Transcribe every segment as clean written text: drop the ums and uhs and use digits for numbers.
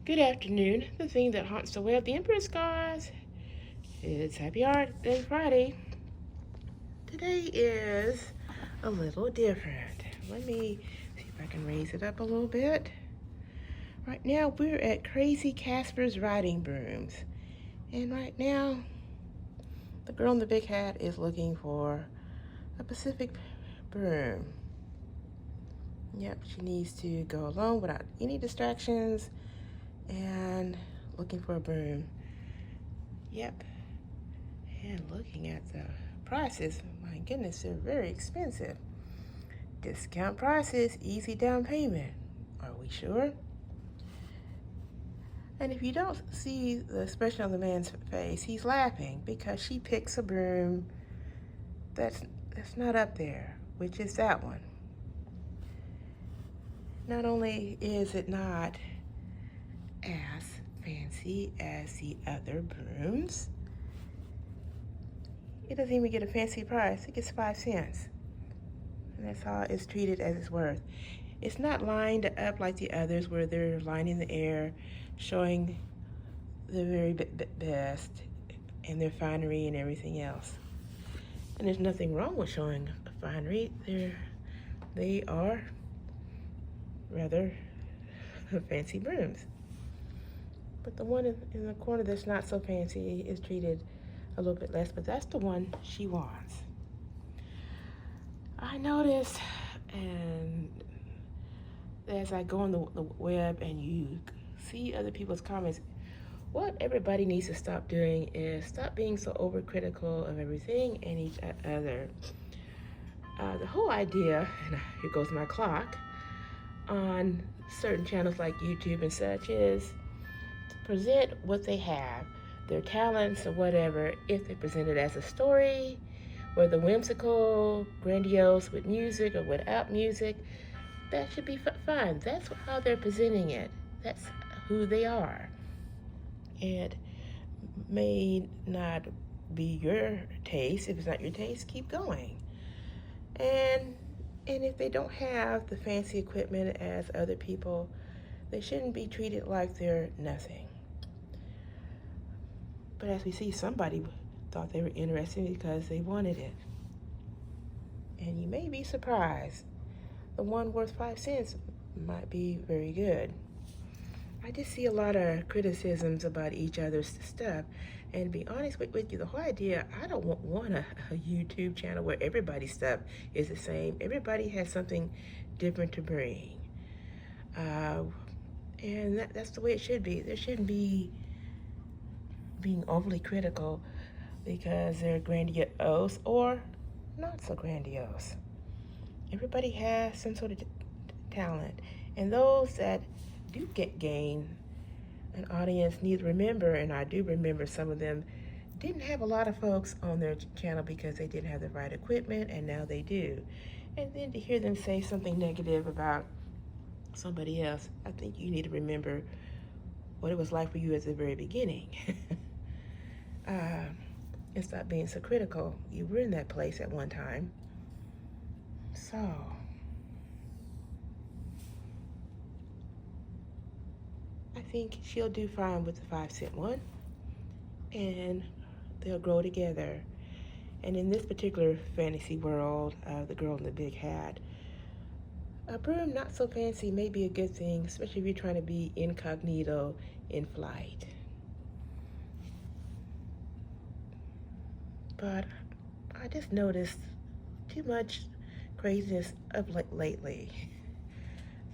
Good afternoon. The thing that haunts the way of the Empress Goth. It's Happy Art Day Friday. Today is a little different. Let me see if I can raise it up a little bit. Right now we're at Crazy Casper's Riding Brooms. And right now the girl in the big hat is looking for a Pacific broom. Yep, she needs to go alone without any distractions and looking for a broom. Yep. And looking at the prices, my goodness, they're very expensive. Discount prices, easy down payment. Are we sure? And if you don't see the expression on the man's face, he's laughing because she picks a broom that's not up there, which is that one. Not only is it not as fancy as the other brooms, it doesn't even get a fancy price. It gets 5 cents. And that's how it's treated as its worth. It's not lined up like the others where they're lining the air, showing the very best and their finery and everything else. And there's nothing wrong with showing finery. They are rather fancy brooms. But the one in the corner that's not so fancy is treated a little bit less, but that's the one she wants. I noticed, and as I go on the web and you see other people's comments, what everybody needs to stop doing is stop being so overcritical of everything and each other. The whole idea, and here goes my clock, on certain channels like YouTube and such is to present what they have, their talents or whatever, if they present it as a story, whether whimsical, grandiose, with music or without music, that should be fine. That's how they're presenting it. That's who they are. It may not be your taste. If it's not your taste, keep going. And if they don't have the fancy equipment as other people, they shouldn't be treated like they're nothing. But as we see, somebody thought they were interesting because they wanted it. And you may be surprised. The one worth 5 cents might be very good. I just see a lot of criticisms about each other's stuff. And to be honest with you, the whole idea, I don't want a YouTube channel where everybody's stuff is the same. Everybody has something different to bring. And that's the way it should be. There shouldn't be being overly critical because they're grandiose or not so grandiose. Everybody has some sort of talent. And those that do gain an audience need to remember, and I do remember some of them didn't have a lot of folks on their channel because they didn't have the right equipment, and now they do. And then to hear them say something negative about somebody else, I think you need to remember what it was like for you at the very beginning. And stop being so critical. You were in that place at one time. So, I think she'll do fine with the 5 cent one, and they'll grow together. And in this particular fantasy world, the girl in the big hat, a broom not so fancy may be a good thing, especially if you're trying to be incognito in flight. But I just noticed too much craziness up lately.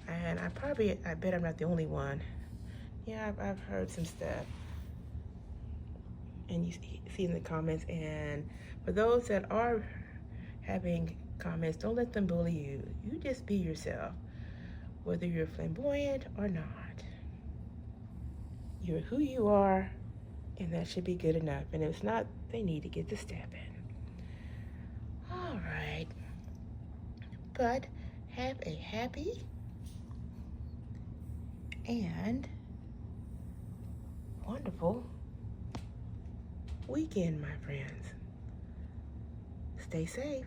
And I bet I'm not the only one. Yeah, I've heard some stuff. And you see in the comments. And for those that are having comments, don't let them bully you. You just be yourself, whether you're flamboyant or not. You're who you are, and that should be good enough. And if it's not, they need to get the step in. All right. But have a happy and wonderful weekend, my friends. Stay safe.